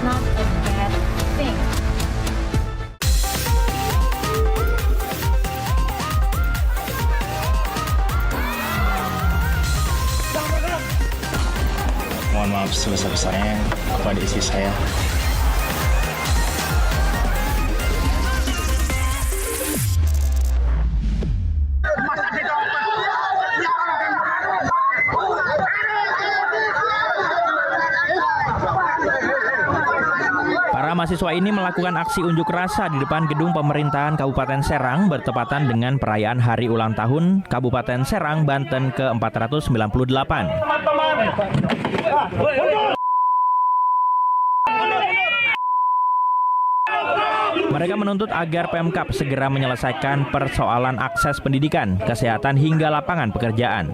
not a bad thing. Mohon maaf sebesar-besarnya kepada istri saya. Para mahasiswa ini melakukan aksi unjuk rasa di depan gedung pemerintahan Kabupaten Serang bertepatan dengan perayaan Hari Ulang Tahun Kabupaten Serang, Banten ke-498. Mereka menuntut agar Pemkab segera menyelesaikan persoalan akses pendidikan, kesehatan hingga lapangan pekerjaan.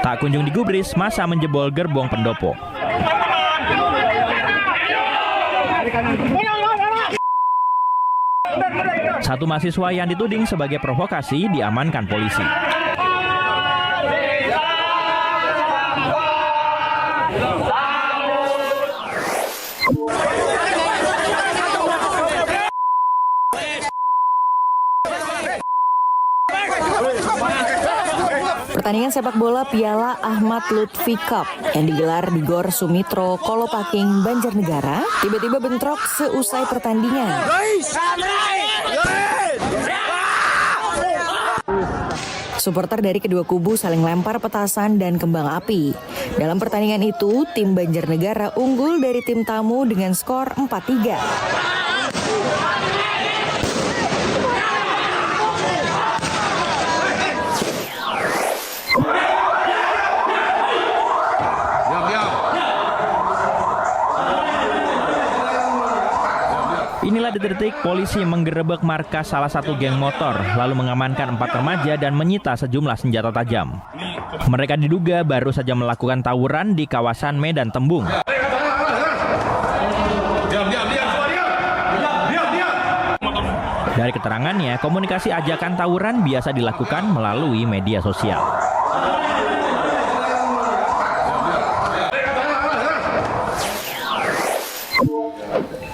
Tak kunjung digubris, massa menjebol gerbong pendopo. Satu mahasiswa yang dituding sebagai provokasi diamankan polisi. Pertandingan sepak bola Piala Ahmad Lutfi Cup yang digelar di Gor Sumitro, Kolopaking, Banjarnegara tiba-tiba bentrok seusai pertandingan. Supporter dari kedua kubu saling lempar petasan dan kembang api. Dalam pertandingan itu, tim Banjarnegara unggul dari tim tamu dengan skor 4-3. Inilah detik polisi menggerebek markas salah satu geng motor, lalu mengamankan 4 remaja dan menyita sejumlah senjata tajam. Mereka diduga baru saja melakukan tawuran di kawasan Medan Tembung. Dari keterangannya, komunikasi ajakan tawuran biasa dilakukan melalui media sosial.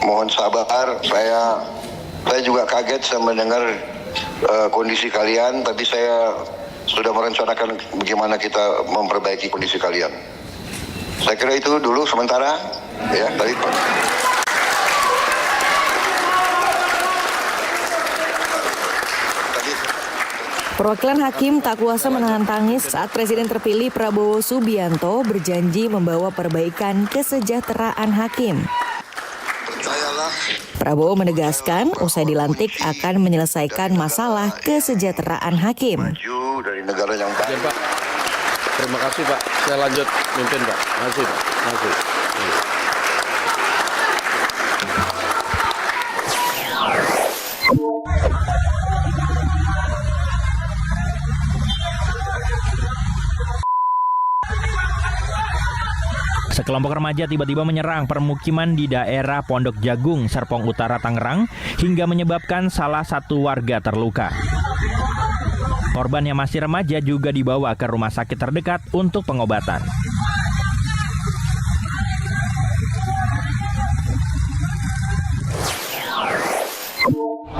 Mohon sabar, saya juga kaget saya mendengar kondisi kalian, tapi saya sudah merencanakan bagaimana kita memperbaiki kondisi kalian. Saya kira itu dulu sementara, ya. Tadi Perwakilan hakim tak kuasa menahan tangis saat Presiden terpilih Prabowo Subianto berjanji membawa perbaikan kesejahteraan hakim. Prabowo menegaskan usai dilantik akan menyelesaikan masalah kesejahteraan hakim. maju dari negara yang baik. Pak. Terima kasih Pak. Saya lanjut mimpin Pak. Terima kasih Pak. Terima kasih. Sekelompok remaja tiba-tiba menyerang permukiman di daerah Pondok Jagung, Serpong Utara, Tangerang, hingga menyebabkan salah satu warga terluka. Korban yang masih remaja juga dibawa ke rumah sakit terdekat untuk pengobatan.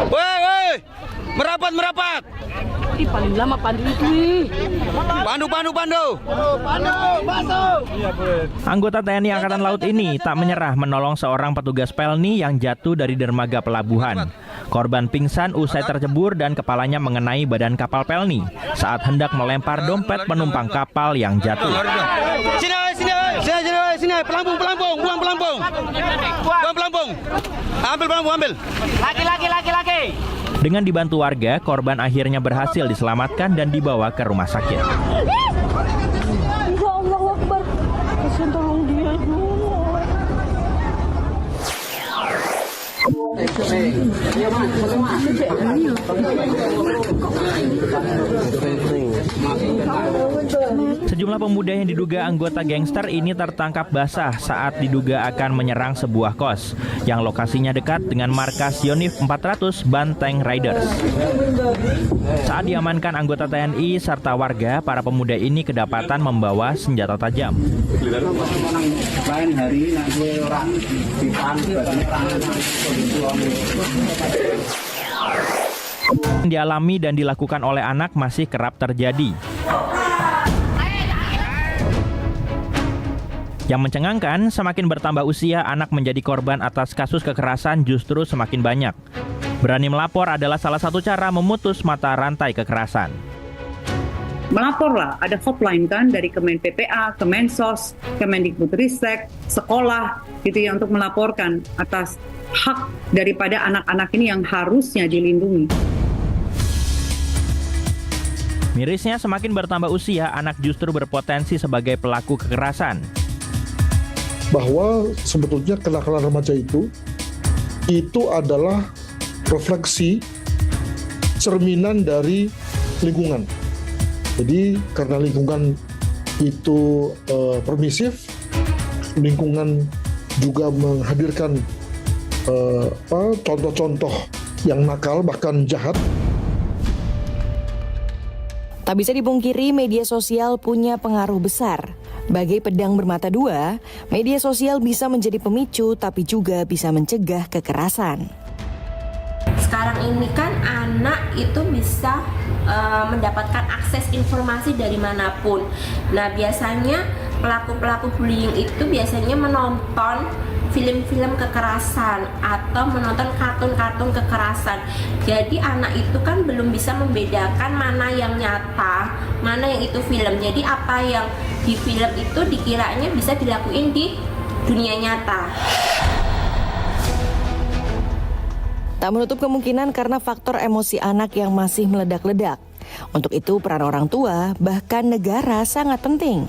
Woi, merapat. Ih, paling lama Pandu itu. Pandu. Masuk. Anggota TNI Angkatan Laut ini tak menyerah menolong seorang petugas Pelni yang jatuh dari dermaga pelabuhan. Korban pingsan usai tercebur dan kepalanya mengenai badan kapal Pelni saat hendak melempar dompet penumpang kapal yang jatuh. Sini, pelampung, buang pelampung. Ambil. Lagi. Dengan dibantu warga, korban akhirnya berhasil diselamatkan dan dibawa ke rumah sakit. Ya Allah Akbar. Kasihan, tolong dia dulu. Sejumlah pemuda yang diduga anggota gangster ini tertangkap basah saat diduga akan menyerang sebuah kos yang lokasinya dekat dengan markas Yonif 400 Banteng Riders. Saat diamankan anggota TNI serta warga, para pemuda ini kedapatan membawa senjata tajam. Dialami dan dilakukan oleh anak masih kerap terjadi. Yang mencengangkan, semakin bertambah usia anak menjadi korban atas kasus kekerasan justru semakin banyak. Berani melapor adalah salah satu cara memutus mata rantai kekerasan. Melaporlah, ada hotline kan dari Kemen PPA, Kemensos, Kemendikbudristek, sekolah gitu ya untuk melaporkan atas hak daripada anak-anak ini yang harusnya dilindungi. Mirisnya, semakin bertambah usia, anak justru berpotensi sebagai pelaku kekerasan. Bahwa sebetulnya kenakalan remaja itu adalah refleksi cerminan dari lingkungan. Jadi karena lingkungan itu permisif, lingkungan juga menghadirkan contoh-contoh yang nakal bahkan jahat. Tak bisa dipungkiri, media sosial punya pengaruh besar. Bagai pedang bermata dua, media sosial bisa menjadi pemicu tapi juga bisa mencegah kekerasan. Sekarang ini kan anak itu bisa mendapatkan akses informasi dari manapun. Nah, biasanya pelaku-pelaku bullying itu biasanya menonton film-film kekerasan atau menonton kartun-kartun kekerasan. Jadi anak itu kan belum bisa membedakan mana yang nyata, mana yang itu film. Jadi apa yang di film itu dikiranya bisa dilakuin di dunia nyata. Tak menutup kemungkinan karena faktor emosi anak yang masih meledak-ledak. Untuk itu peran orang tua bahkan negara sangat penting.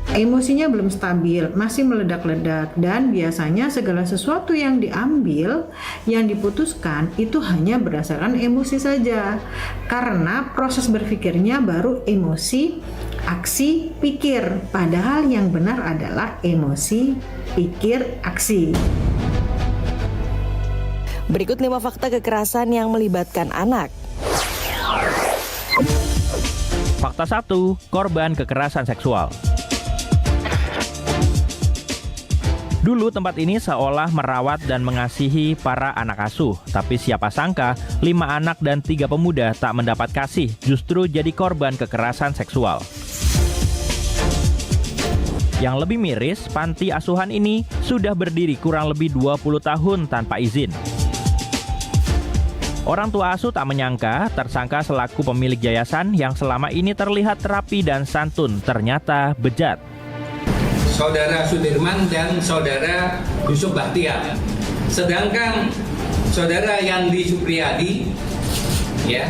Emosinya belum stabil, masih meledak-ledak, dan biasanya segala sesuatu yang diambil, yang diputuskan itu hanya berdasarkan emosi saja. Karena proses berpikirnya baru emosi, aksi, pikir. Padahal yang benar adalah emosi, pikir, aksi. Berikut 5 fakta kekerasan yang melibatkan anak. Fakta 1, korban kekerasan seksual. Dulu tempat ini seolah merawat dan mengasihi para anak asuh. Tapi siapa sangka 5 anak dan 3 pemuda tak mendapat kasih, justru jadi korban kekerasan seksual. Yang lebih miris, panti asuhan ini sudah berdiri kurang lebih 20 tahun tanpa izin. Orang tua asuh tak menyangka tersangka selaku pemilik yayasan yang selama ini terlihat rapi dan santun ternyata bejat. Saudara Sudirman dan Saudara Yusuf Bahtiar. Sedangkan Saudara Yandi Supriyadi, ya,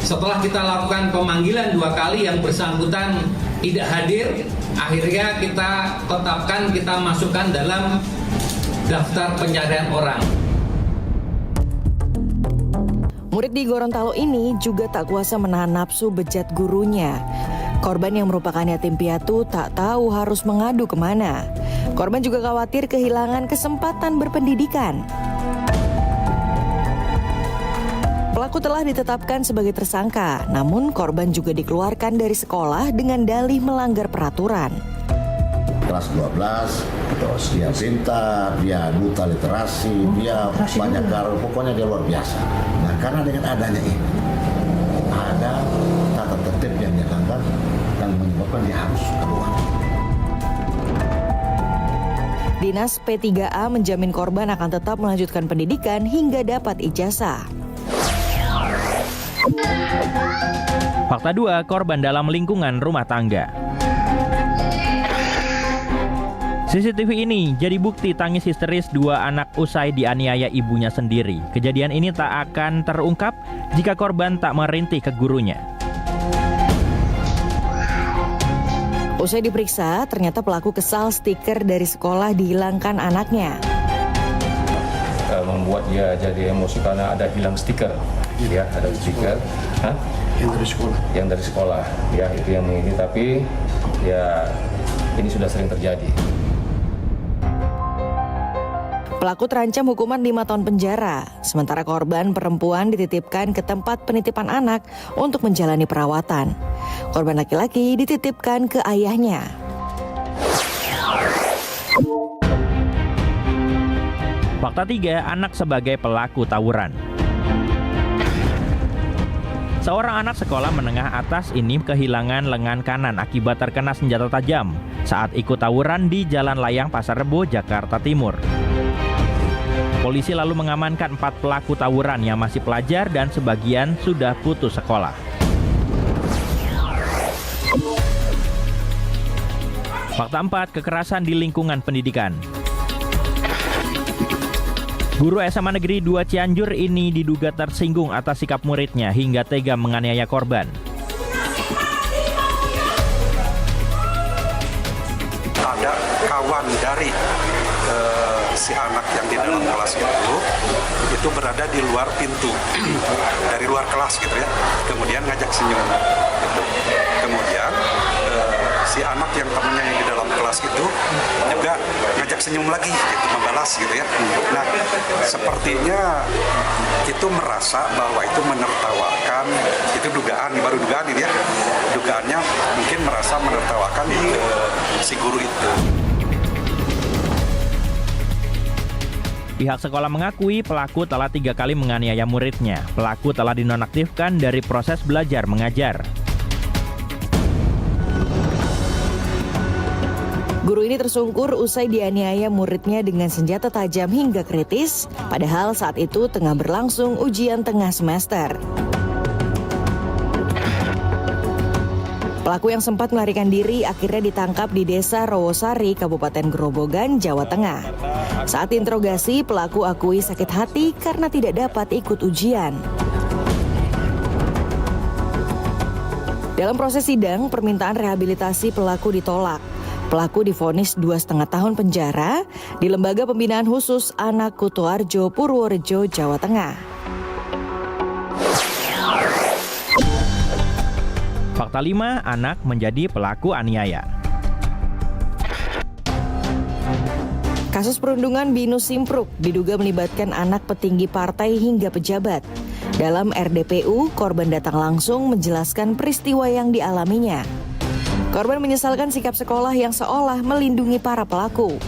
setelah kita lakukan pemanggilan 2 kali yang bersangkutan tidak hadir, akhirnya kita tetapkan, kita masukkan dalam daftar pencarian orang. Murid di Gorontalo ini juga tak kuasa menahan nafsu bejat gurunya. Korban yang merupakan yatim piatu tak tahu harus mengadu kemana. Korban juga khawatir kehilangan kesempatan berpendidikan. Pelaku telah ditetapkan sebagai tersangka, namun korban juga dikeluarkan dari sekolah dengan dalih melanggar peraturan. Kelas 12, terus dia pintar, dia buta literasi, dia banyak garuk, pokoknya dia luar biasa. Nah, karena dengan adanya ini, ada tata tertib yang dia langgar dan menyebabkan dia harus keluar. Dinas P3A menjamin korban akan tetap melanjutkan pendidikan hingga dapat ijazah. Fakta 2, korban dalam lingkungan rumah tangga. CCTV ini jadi bukti tangis histeris 2 anak usai dianiaya ibunya sendiri. Kejadian ini tak akan terungkap jika korban tak merintih ke gurunya. Usai diperiksa, ternyata pelaku kesal stiker dari sekolah dihilangkan anaknya. Membuat dia jadi emosi karena ada hilang stiker. Ya, ada stiker. Yang dari sekolah, ya itu yang ini, tapi ya ini sudah sering terjadi. Pelaku terancam hukuman 5 tahun penjara, sementara korban perempuan dititipkan ke tempat penitipan anak untuk menjalani perawatan. Korban laki-laki dititipkan ke ayahnya. Fakta 3, anak sebagai pelaku tawuran. Seorang anak sekolah menengah atas ini kehilangan lengan kanan akibat terkena senjata tajam saat ikut tawuran di Jalan Layang Pasar Rebo, Jakarta Timur. Polisi lalu mengamankan 4 pelaku tawuran yang masih pelajar dan sebagian sudah putus sekolah. Fakta 4, kekerasan di lingkungan pendidikan. Guru SMA Negeri 2 Cianjur ini diduga tersinggung atas sikap muridnya hingga tega menganiaya korban. Ada kawan dari si anak yang di dalam kelas itu berada di luar pintu, dari luar kelas gitu ya. Kemudian ngajak senyum. Gitu. Kemudian si anak yang temannya yang di dalam kelas itu juga ngajak senyum lagi, gitu, membalas gitu ya. Nah, sepertinya itu merasa bahwa itu menertawakan, itu dugaan, baru dugaan ini ya. Dugaannya mungkin merasa menertawakan si guru itu. Pihak sekolah mengakui pelaku telah 3 kali menganiaya muridnya. Pelaku telah dinonaktifkan dari proses belajar mengajar. Guru ini tersungkur usai dianiaya muridnya dengan senjata tajam hingga kritis, padahal saat itu tengah berlangsung ujian tengah semester. Pelaku yang sempat melarikan diri akhirnya ditangkap di Desa Rowosari, Kabupaten Grobogan, Jawa Tengah. Saat interogasi, pelaku akui sakit hati karena tidak dapat ikut ujian. Dalam proses sidang, permintaan rehabilitasi pelaku ditolak. Pelaku divonis 2,5 tahun penjara di Lembaga Pembinaan Khusus Anak Kutoarjo, Purworejo, Jawa Tengah. Fakta 5, anak menjadi pelaku aniaya. Kasus perundungan Binus Simpruk diduga melibatkan anak petinggi partai hingga pejabat. Dalam RDPU, korban datang langsung menjelaskan peristiwa yang dialaminya. Korban menyesalkan sikap sekolah yang seolah melindungi para pelaku.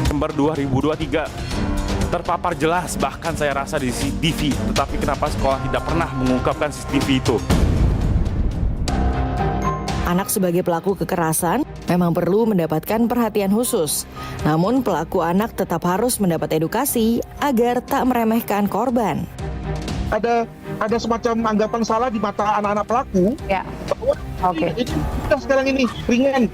Desember 2023 terpapar jelas, bahkan saya rasa di CCTV, tetapi kenapa sekolah tidak pernah mengungkapkan CCTV itu? Anak sebagai pelaku kekerasan memang perlu mendapatkan perhatian khusus. Namun pelaku anak tetap harus mendapat edukasi agar tak meremehkan korban. Ada semacam anggapan salah di mata anak-anak pelaku. Ya. Oke. Kita sekarang ini ringan.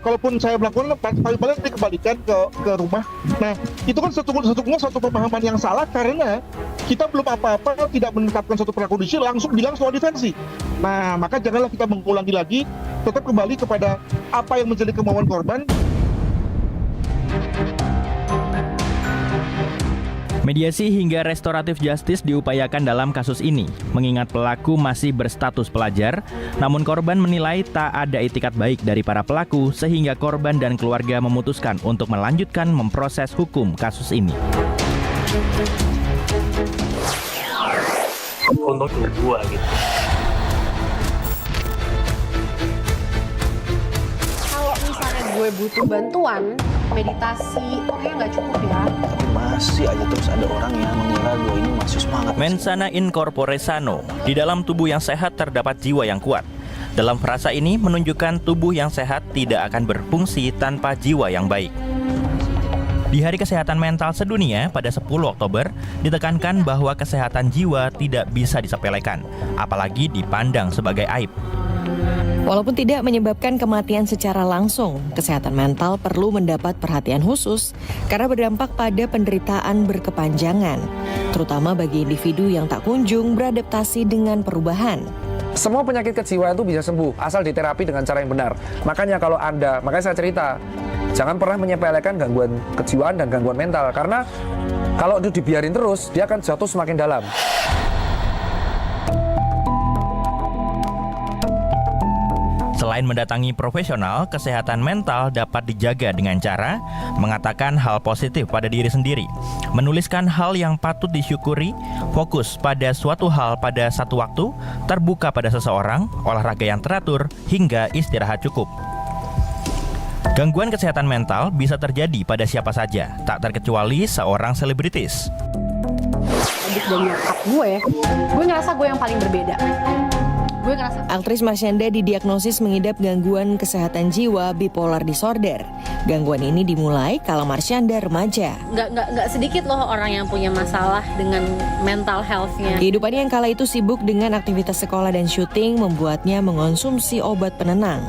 Kalaupun saya melakukan, paling dikembalikan ke rumah. Nah, itu kan sesungguhnya suatu pemahaman yang salah karena kita belum apa-apa, tidak menetapkan suatu prakondisi, langsung bilang soal defensi. Nah, maka janganlah kita mengulangi lagi, tetap kembali kepada apa yang menjadi kemauan korban. Mediasi hingga restoratif justice diupayakan dalam kasus ini, mengingat pelaku masih berstatus pelajar, namun korban menilai tak ada itikat baik dari para pelaku sehingga korban dan keluarga memutuskan untuk melanjutkan memproses hukum kasus ini. Untuk dua gitu. Kalau misalnya gue butuh bantuan, meditasi, kayaknya nggak cukup ya. Masih aja terus ada orang yang mengira gue ini masih semangat. Mensana in corpore sano, di dalam tubuh yang sehat terdapat jiwa yang kuat. Dalam frasa ini menunjukkan tubuh yang sehat tidak akan berfungsi tanpa jiwa yang baik. Di Hari Kesehatan Mental Sedunia pada 10 Oktober, ditekankan bahwa kesehatan jiwa tidak bisa disepelekan, apalagi dipandang sebagai aib. Walaupun tidak menyebabkan kematian secara langsung, kesehatan mental perlu mendapat perhatian khusus karena berdampak pada penderitaan berkepanjangan, terutama bagi individu yang tak kunjung beradaptasi dengan perubahan. Semua penyakit kejiwaan itu bisa sembuh asal diterapi dengan cara yang benar. Makanya saya cerita, jangan pernah menyepelekan gangguan kejiwaan dan gangguan mental, karena kalau itu dibiarin terus, dia akan jatuh semakin dalam. Selain mendatangi profesional, kesehatan mental dapat dijaga dengan cara mengatakan hal positif pada diri sendiri, menuliskan hal yang patut disyukuri, fokus pada suatu hal pada satu waktu, terbuka pada seseorang, olahraga yang teratur, hingga istirahat cukup. Gangguan kesehatan mental bisa terjadi pada siapa saja, tak terkecuali seorang selebritis. Adik dan nyokap gue ngerasa gue yang paling berbeda. Aktris Marshanda didiagnosis mengidap gangguan kesehatan jiwa bipolar disorder. Gangguan ini dimulai kala Marshanda remaja. Nggak sedikit loh orang yang punya masalah dengan mental health-nya. Kehidupannya yang kala itu sibuk dengan aktivitas sekolah dan syuting membuatnya mengonsumsi obat penenang.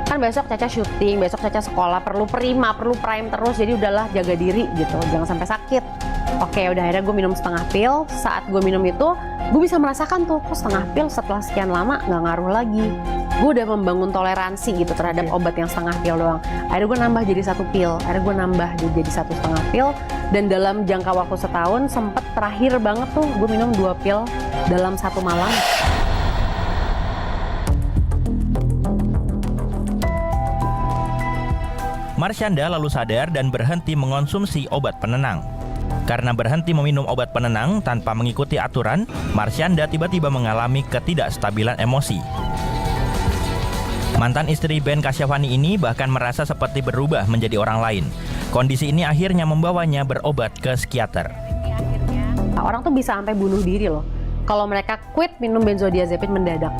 Kan besok Caca syuting, besok Caca sekolah, perlu prima, perlu prime terus, jadi udahlah jaga diri gitu, jangan sampai sakit. Oke, udah akhirnya gue minum setengah pil. Saat gue minum itu, gue bisa merasakan tuh, kok setengah pil setelah sekian lama nggak ngaruh lagi. Gue udah membangun toleransi gitu terhadap obat yang setengah pil doang. Akhirnya gue nambah jadi 1 pil, akhirnya gue nambah jadi 1,5 pil. Dan dalam jangka waktu setahun, sempet terakhir banget tuh, gue minum 2 pil dalam 1 malam. Marshanda lalu sadar dan berhenti mengonsumsi obat penenang. Karena berhenti meminum obat penenang tanpa mengikuti aturan, Marshanda tiba-tiba mengalami ketidakstabilan emosi. Mantan istri Ben Kasyafani ini bahkan merasa seperti berubah menjadi orang lain. Kondisi ini akhirnya membawanya berobat ke psikiater. Orang tuh bisa sampai bunuh diri loh kalau mereka quit minum benzodiazepin mendadak.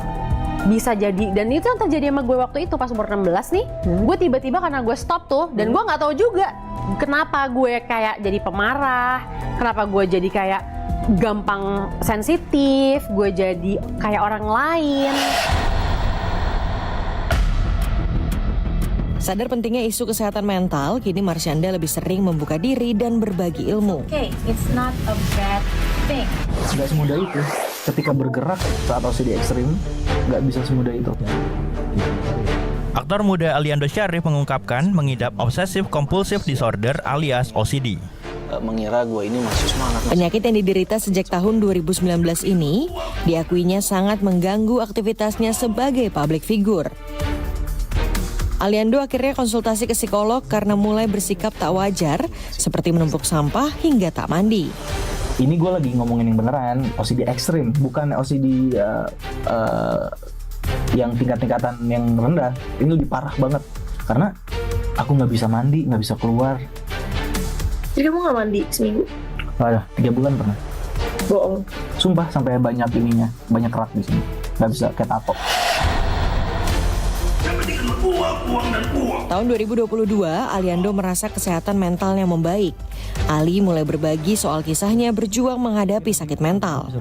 Bisa jadi, dan itu yang terjadi sama gue waktu itu pas umur 16 nih. Gue tiba-tiba karena gue stop tuh, dan gue nggak tahu juga kenapa gue kayak jadi pemarah, kenapa gue jadi kayak gampang sensitif, gue jadi kayak orang lain. Sadar pentingnya isu kesehatan mental, kini Marshanda lebih sering membuka diri dan berbagi ilmu. Okay, it's not a bad thing. Nggak semudah itu. Ketika bergerak saat OCD ekstrim, nggak bisa semudah itu. Aktor muda Aliando Syarif mengungkapkan mengidap obsessive compulsive disorder alias OCD. Mengira gue ini masih semangat. Penyakit yang diderita sejak tahun 2019 ini diakuinya sangat mengganggu aktivitasnya sebagai public figure. Aliando akhirnya konsultasi ke psikolog karena mulai bersikap tak wajar seperti menumpuk sampah hingga tak mandi. Ini gue lagi ngomongin yang beneran, OCD ekstrim, bukan OCD yang tingkat-tingkatan yang rendah. Ini lebih parah banget, karena aku nggak bisa mandi, nggak bisa keluar. Jadi kamu nggak mandi seminggu? Ada, 3 bulan pernah. Bohong. Sumpah, sampai banyak ininya, banyak kerak di sini, nggak bisa kayak tato. Tahun 2022, Aliando merasa kesehatan mentalnya membaik. Ali mulai berbagi soal kisahnya berjuang menghadapi sakit mental.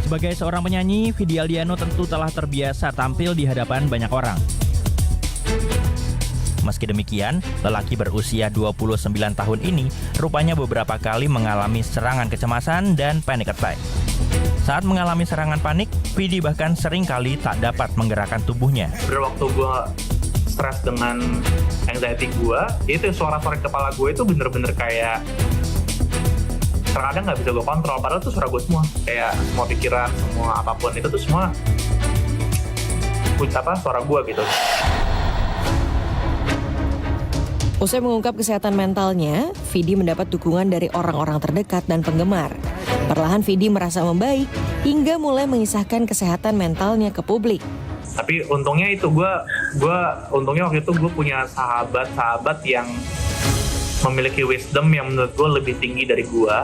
Sebagai seorang penyanyi, Vidi Aldiano tentu telah terbiasa tampil di hadapan banyak orang. Meski demikian, lelaki berusia 29 tahun ini rupanya beberapa kali mengalami serangan kecemasan dan panic attack. Saat mengalami serangan panik, Vidi bahkan sering kali tak dapat menggerakkan tubuhnya. Waktu gue stres dengan anxiety gue, itu suara-suara di kepala gue itu bener-bener kayak terkadang nggak bisa gue kontrol, padahal itu suara gue semua. Kayak semua pikiran, semua apapun itu tuh semua suara gue gitu. Usai mengungkap kesehatan mentalnya, Vidi mendapat dukungan dari orang-orang terdekat dan penggemar. Perlahan Vidi merasa membaik hingga mulai mengisahkan kesehatan mentalnya ke publik. Tapi untungnya itu untungnya waktu itu gue punya sahabat-sahabat yang memiliki wisdom yang menurut gue lebih tinggi dari gue.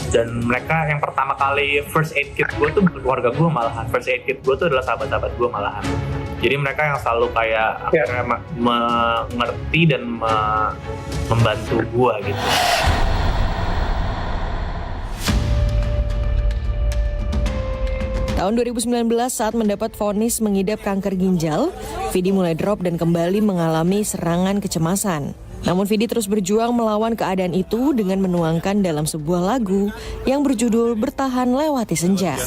Dan mereka yang pertama kali first aid kit gue tuh keluarga gue malahan. First aid kit gue tuh adalah sahabat-sahabat gue malahan. Jadi mereka yang selalu kayak akhirnya mengerti dan membantu gue gitu. Tahun 2019 saat mendapat vonis mengidap kanker ginjal, Vidi mulai drop dan kembali mengalami serangan kecemasan. Namun Vidi terus berjuang melawan keadaan itu dengan menuangkan dalam sebuah lagu yang berjudul Bertahan Lewati Senja.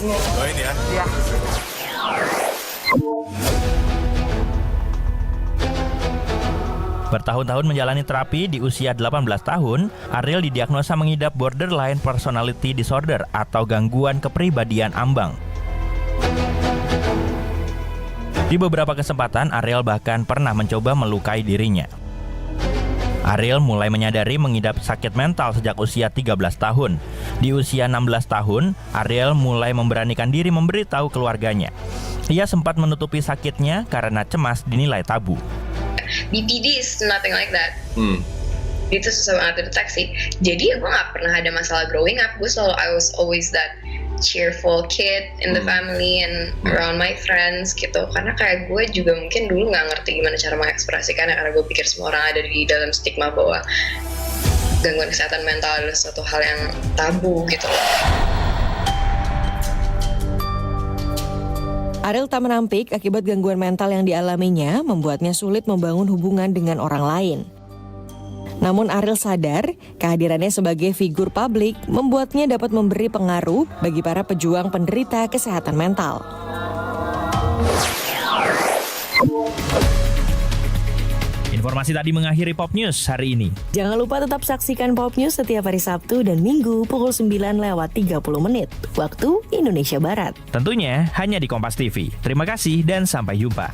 Bertahun-tahun menjalani terapi, di usia 18 tahun, Ariel didiagnosa mengidap borderline personality disorder atau gangguan kepribadian ambang. Di beberapa kesempatan, Ariel bahkan pernah mencoba melukai dirinya. Ariel mulai menyadari mengidap sakit mental sejak usia 13 tahun. Di usia 16 tahun, Ariel mulai memberanikan diri memberitahu keluarganya. Ia sempat menutupi sakitnya karena cemas dinilai tabu. BPD is nothing like that. Itu susah banget deteksi. Jadi gue gak pernah ada masalah growing up. I was always that cheerful kid in the family and around my friends gitu. Karena kayak gue juga mungkin dulu gak ngerti gimana cara mengekspresikannya, karena gue pikir semua orang ada di dalam stigma bahwa gangguan kesehatan mental adalah suatu hal yang tabu gitu loh. Ariel tak menampik akibat gangguan mental yang dialaminya membuatnya sulit membangun hubungan dengan orang lain. Namun Ariel sadar kehadirannya sebagai figur publik membuatnya dapat memberi pengaruh bagi para pejuang penderita kesehatan mental. Informasi tadi mengakhiri Pop News hari ini. Jangan lupa tetap saksikan Pop News setiap hari Sabtu dan Minggu pukul 9:30 waktu Indonesia Barat. Tentunya hanya di Kompas TV. Terima kasih dan sampai jumpa.